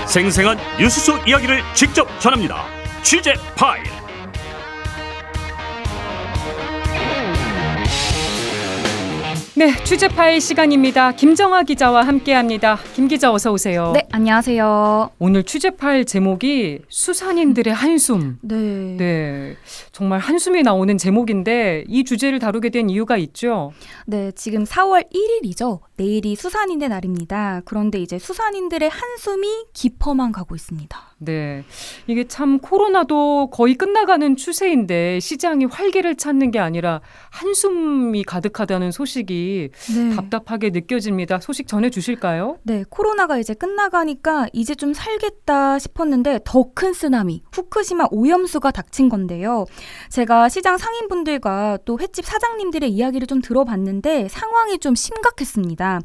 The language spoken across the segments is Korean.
생생한 뉴스 속 이야기를 직접 전합니다. 취재 파일. 네, 취재 파일 시간입니다. 김정아 기자와 함께합니다. 김 기자 어서 오세요. 네, 안녕하세요. 오늘 취재 파일 제목이 수산인들의 한숨. 네. 네, 정말 한숨이 나오는 제목인데 이 주제를 다루게 된 이유가 있죠? 네, 지금 4월 1일이죠. 내일이 수산인의 날입니다. 그런데 이제 수산인들의 한숨이 깊어만 가고 있습니다. 네, 이게 참 코로나도 거의 끝나가는 추세인데 시장이 활기를 찾는 게 아니라 한숨이 가득하다는 소식이 네. 답답하게 느껴집니다. 소식 전해주실까요? 네, 코로나가 이제 끝나가니까 이제 좀 살겠다 싶었는데 더 큰 쓰나미, 후쿠시마 오염수가 닥친 건데요. 제가 시장 상인분들과 또 횟집 사장님들의 이야기를 좀 들어봤는데 상황이 좀 심각했습니다.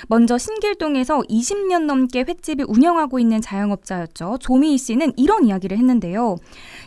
먼저 신길동에서 20년 넘게 횟집을 운영하고 있는 자영업자였죠. 조미희 씨는 이런 이야기를 했는데요.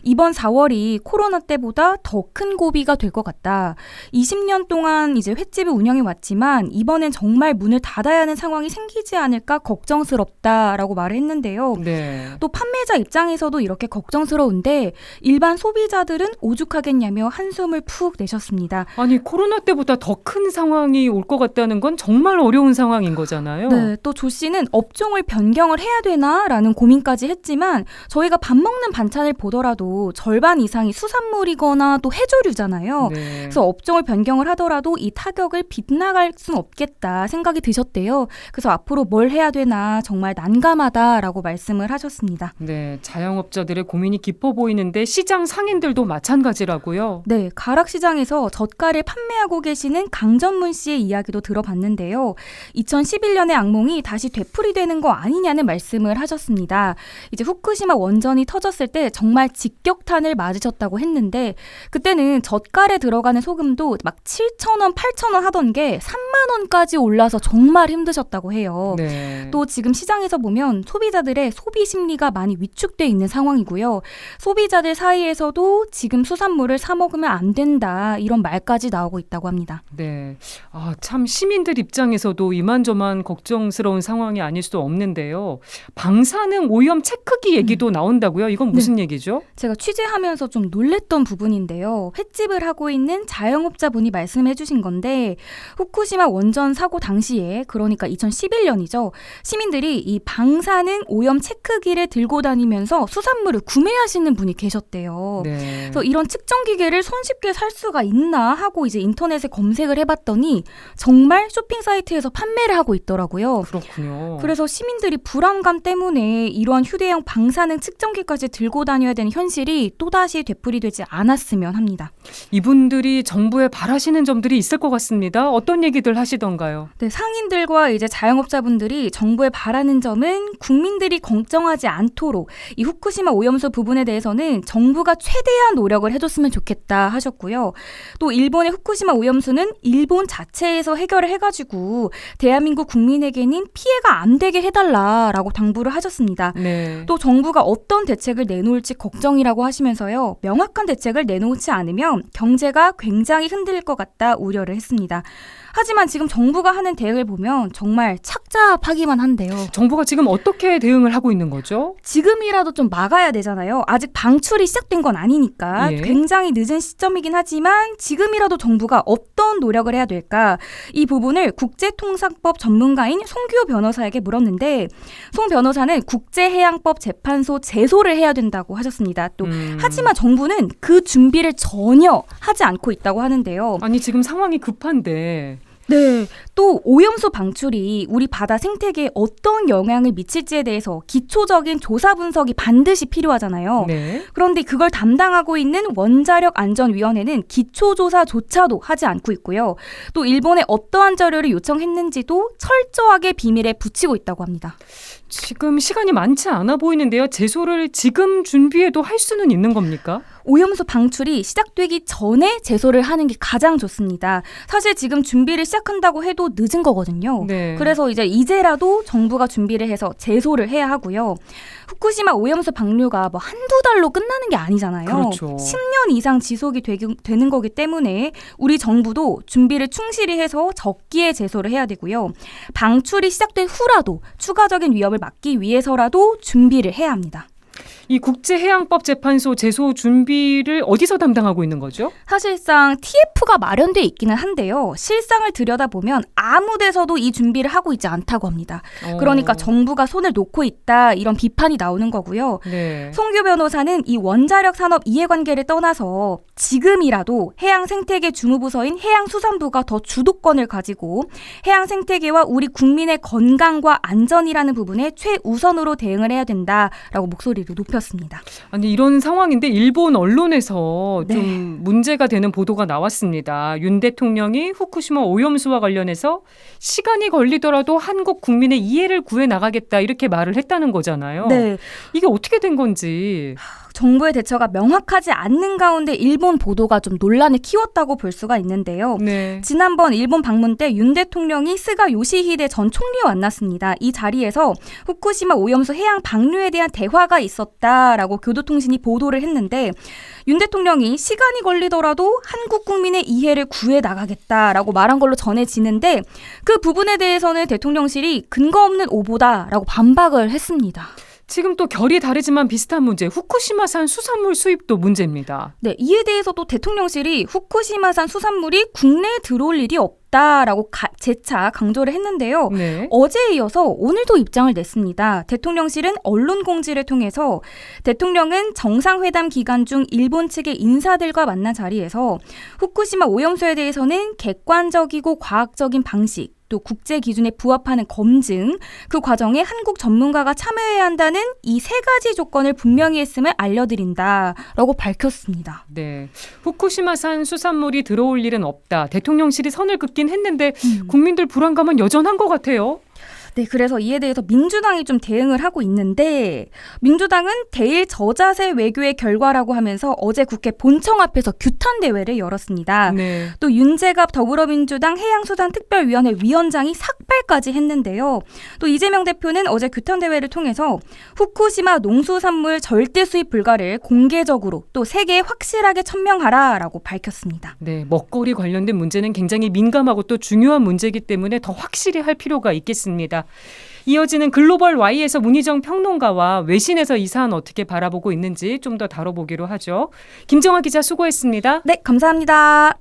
이번 4월이 코로나 때보다 더 큰 고비가 될 것 같다. 20년 동안 이제 횟집을 운영해 왔지만 이번엔 정말 문을 닫아야 하는 상황이 생기지 않을까 걱정스럽다라고 말을 했는데요. 네. 또 판매자 입장에서도 이렇게 걱정스러운데 일반 소비자들은 오죽하겠냐며 한숨을 푹 내셨습니다. 아니 코로나 때보다 더 큰 상황이 올 것 같다는 건 정말 어려운 상황인 거잖아요. 네, 또 조 씨는 업종을 변경을 해야 되나라는 고민까지 했지만 저희가 밥 먹는 반찬을 보더라도 절반 이상이 수산물이거나 또 해조류잖아요. 네. 그래서 업종을 변경을 하더라도 이 타격을 빗나갈 수는 없겠다 생각이 드셨대요. 그래서 앞으로 뭘 해야 되나 정말 난감하다라고 말씀을 하셨습니다. 네, 자영업자들의 고민이 깊어 보이는데 시장 상인들도 마찬가지라고요. 네, 가락시장에서 젓갈을 판매하고 계시는 강전문 씨의 이야기도 들어봤는데요. 2011년의 악몽이 다시 되풀이되는 거 아니냐는 말씀을 하셨습니다. 이제 후쿠시마 원전이 터졌을 때 정말 직격탄을 맞으셨다고 했는데 그때는 젓갈에 들어가는 소금도 막 7,000원, 8,000원 하던 게 3만 원까지 올라서 정말 힘드셨다고 해요. 네. 또 지금 시장에서 보면 소비자들의 소비 심리가 많이 위축돼 있는 상황이고요. 소비자들 사이에서도 지금 수산물을 사 먹으면 안 된다 이런 말까지 나오고 있다고 합니다. 네. 아, 참 시민들 입장에서도 이만저만 걱정스러운 상황이 아닐 수도 없는데요. 방사능 오염 체크기 얘기도 나온다고요? 이건 무슨 얘기죠? 제가 취재하면서 좀 놀랬던 부분인데요. 횟집을 하고 있는 자영업자분이 말씀해 주신 건데 후쿠시마 원전 사고 당시에 그러니까 2011년이죠. 시민들이 이 방사능 오염 체크기를 들고 다니면서 수산물을 구매하시는 분이 계셨대요. 네. 그래서 이런 측정 기계를 손쉽게 살 수가 있나 하고 이제 인터넷에 검색을 해봤더니 정말 쇼핑 사이트에서 판매를 하고 있더라고요. 그렇군요. 그래서 시민들이 불안감 때문에 이러한 휴대용 방사능 측정기까지 들고 다녀야 되는 현실이 또다시 되풀이되지 않았으면 합니다. 이분들이 정부에 바라시는 점들이 있을 것 같습니다. 어떤 얘기들 하시던가요? 네, 상인들과 이제 자영업자분들이 정부에 바라는 점은 국민들이 걱정하지 않도록 이 후쿠시마 오염수 부분에 대해서는 정부가 최대한 노력을 해줬으면 좋겠다 하셨고요. 또 일본의 후쿠시마 오염수는 일본 자체에서 해결을 해가지고 대한민국 국민에게는 피해가 안 되게 해달라라고 당부를 하셨습니다. 네. 또 정부가 어떤 대책을 내놓을지 걱정이라고 하시면서요. 명확한 대책을 내놓지 않으면 경제가 굉장히 흔들릴 것 같다 우려를 했습니다. 하지만 지금 정부가 하는 대응을 보면 정말 착잡하기만 한데요. 정부가 지금 어떻게 대응을 하고 있는 거죠? 지금이라도 좀 막아야 되잖아요. 아직 방출이 시작된 건 아니니까 예. 굉장히 늦은 시점이긴 하지만 지금이라도 정부가 어떤 노력을 해야 될까? 이 부분을 국제통상법 전문가인 송규호 변호사에게 물었는데 송 변호사는 국제해양법 재판소 제소를 해야 된다고 하셨습니다. 또 하지만 정부는 그 준비를 전혀 하지 않고 있다고 하는데요. 아니 지금 상황이 급한데 네. 또 오염수 방출이 우리 바다 생태계에 어떤 영향을 미칠지에 대해서 기초적인 조사 분석이 반드시 필요하잖아요. 네. 그런데 그걸 담당하고 있는 원자력안전위원회는 기초조사조차도 하지 않고 있고요. 또 일본에 어떠한 자료를 요청했는지도 철저하게 비밀에 붙이고 있다고 합니다. 지금 시간이 많지 않아 보이는데요. 제소를 지금 준비해도 할 수는 있는 겁니까? 오염수 방출이 시작되기 전에 제소를 하는 게 가장 좋습니다. 사실 지금 준비를 시작한다고 해도 늦은 거거든요. 네. 그래서 이제라도 정부가 준비를 해서 제소를 해야 하고요. 후쿠시마 오염수 방류가 뭐 한두 달로 끝나는 게 아니잖아요. 그렇죠. 10년 이상 지속이 되는 거기 때문에 우리 정부도 준비를 충실히 해서 적기에 제소를 해야 되고요. 방출이 시작된 후라도 추가적인 위협을 막기 위해서라도 준비를 해야 합니다. 이 국제해양법재판소 제소 준비를 어디서 담당하고 있는 거죠? 사실상 TF가 마련돼 있기는 한데요. 실상을 들여다보면 아무 데서도 이 준비를 하고 있지 않다고 합니다. 그러니까 정부가 손을 놓고 있다 이런 비판이 나오는 거고요. 네. 송규 변호사는 이 원자력 산업 이해관계를 떠나서 지금이라도 해양생태계 주무부서인 해양수산부가 더 주도권을 가지고 해양생태계와 우리 국민의 건강과 안전이라는 부분에 최우선으로 대응을 해야 된다라고 목소리를 높였습니다. 아니 이런 상황인데 일본 언론에서 네. 좀 문제가 되는 보도가 나왔습니다. 윤 대통령이 후쿠시마 오염수와 관련해서 시간이 걸리더라도 한국 국민의 이해를 구해 나가겠다 이렇게 말을 했다는 거잖아요. 네. 이게 어떻게 된 건지. 정부의 대처가 명확하지 않는 가운데 일본 보도가 좀 논란을 키웠다고 볼 수가 있는데요. 네. 지난번 일본 방문 때 윤 대통령이 스가 요시히데 전 총리와 만났습니다. 이 자리에서 후쿠시마 오염수 해양 방류에 대한 대화가 있었다라고 교도통신이 보도를 했는데 윤 대통령이 시간이 걸리더라도 한국 국민의 이해를 구해 나가겠다라고 말한 걸로 전해지는데 그 부분에 대해서는 대통령실이 근거 없는 오보다라고 반박을 했습니다. 지금 또 결이 다르지만 비슷한 문제, 후쿠시마산 수산물 수입도 문제입니다. 네, 이에 대해서도 대통령실이 후쿠시마산 수산물이 국내에 들어올 일이 없다라고 재차 강조를 했는데요. 네. 어제에 이어서 오늘도 입장을 냈습니다. 대통령실은 언론 공지를 통해서 대통령은 정상회담 기간 중 일본 측의 인사들과 만난 자리에서 후쿠시마 오염수에 대해서는 객관적이고 과학적인 방식 또 국제 기준에 부합하는 검증, 그 과정에 한국 전문가가 참여해야 한다는 이 세 가지 조건을 분명히 했음을 알려드린다라고 밝혔습니다. 네. 후쿠시마산 수산물이 들어올 일은 없다. 대통령실이 선을 긋긴 했는데 국민들 불안감은 여전한 것 같아요. 네, 그래서 이에 대해서 민주당이 좀 대응을 하고 있는데 민주당은 대일 저자세 외교의 결과라고 하면서 어제 국회 본청 앞에서 규탄 대회를 열었습니다. 네. 또 윤재갑 더불어민주당 해양수산특별위원회 위원장이 삭발까지 했는데요. 또 이재명 대표는 어제 규탄 대회를 통해서 후쿠시마 농수산물 절대 수입 불가를 공개적으로 또 세계에 확실하게 천명하라라고 밝혔습니다. 네, 먹거리 관련된 문제는 굉장히 민감하고 또 중요한 문제이기 때문에 더 확실히 할 필요가 있겠습니다. 이어지는 글로벌 Y에서 문희정 평론가와 외신에서 이 사안 어떻게 바라보고 있는지 좀 더 다뤄보기로 하죠. 김정아 기자 수고했습니다. 네, 감사합니다.